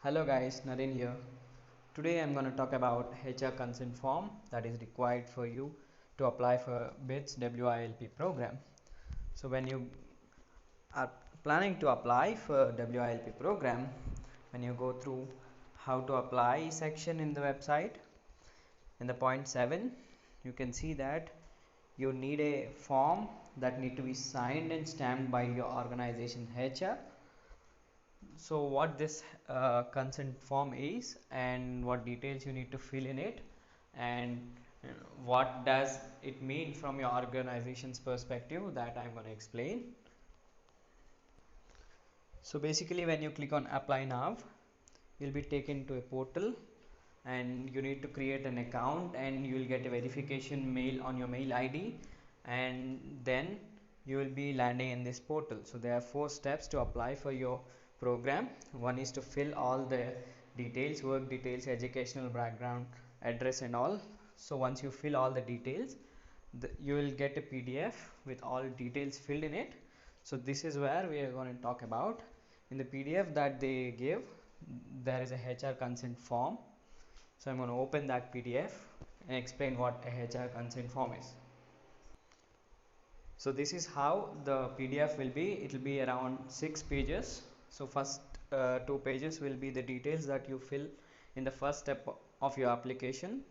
Hello guys, Naren here. Today I'm going to talk about HR consent form that is required for you to apply for BITS WILP program. So when you are planning to apply for WILP program, when you go through how to apply section in the website, in the point 7, you can see that you need a form that need to be signed and stamped by your organization HR. So what this consent form is and what details you need to fill in it, and what does it mean from your organization's perspective, that I'm going to explain. So basically when you click on apply now, you'll be taken to a portal and you need to create an account, and you will get a verification mail on your mail ID, and then you will be landing in this portal. So there are 4 steps to apply for your program. One is to fill all the details, work details, educational background, address and all. So once you fill all the details, you will get a PDF with all details filled in it. So this is where we are going to talk about. In the PDF that they give, there is a HR consent form. So I'm going to open that PDF and explain what a HR consent form is. So this is how the PDF will be. It will be around 6 pages. So first 2 pages will be the details that you fill in the first step of your application.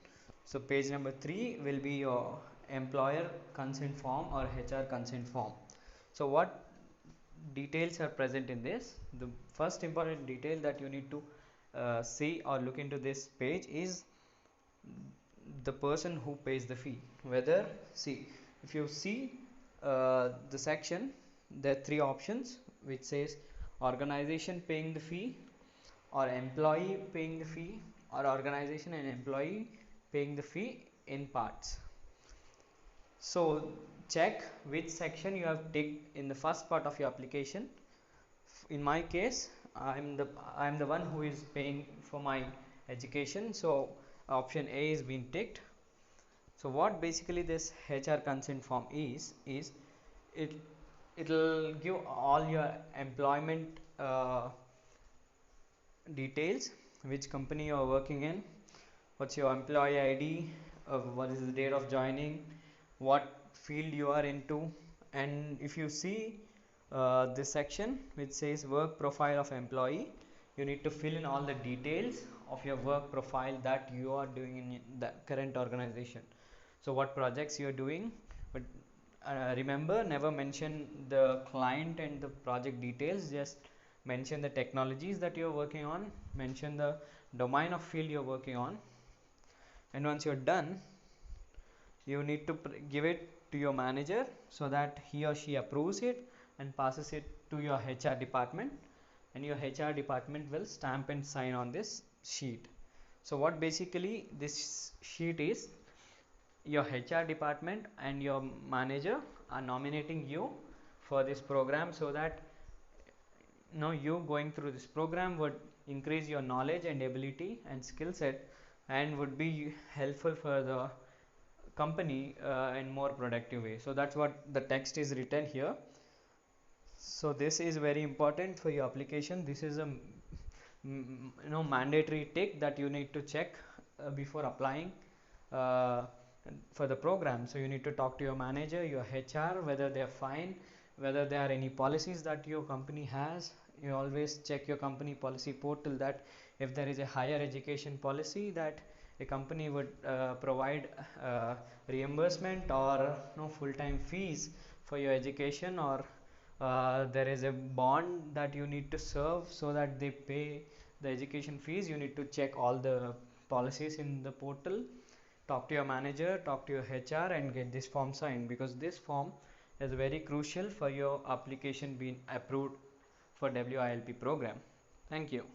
So page number 3 will be your employer consent form or HR consent form. So what details are present in this? The first important detail that you need to see or look into this page is the person who pays the fee. Whether, see, if you see the section, there are 3 options which says organization paying the fee, or employee paying the fee, or organization and employee paying the fee in parts. So check which section you have ticked in the first part of your application. In my case, I'm the one who is paying for my education, so option A is being ticked. So what basically this HR consent form is it'll give all your employment details, which company you are working in, what's your employee ID, what is the date of joining, what field you are into. And if you see this section which says work profile of employee, you need to fill in all the details of your work profile that you are doing in the current organization. So what projects you are doing, but remember, never mention the client and the project details, just mention the technologies that you're working on, mention the domain of field you're working on. And once you're done, you need to give it to your manager so that he or she approves it and passes it to your HR department, and your HR department will stamp and sign on this sheet. So what basically this sheet is, your HR department and your manager are nominating you for this program, so that you going through this program would increase your knowledge and ability and skill set, and would be helpful for the company in more productive way. So that's what the text is written here. So this is very important for your application. This is a mandatory tick that you need to check before applying uh, for the program. So you need to talk to your manager, your HR, whether they are fine, whether there are any policies that your company has. You always check your company policy portal, that if there is a higher education policy, that a company would provide reimbursement or full-time fees for your education, or there is a bond that you need to serve so that they pay the education fees. You need to check all the policies in the portal, talk to your manager, talk to your HR, and get this form signed, because this form is very crucial for your application being approved for WILP program. Thank you.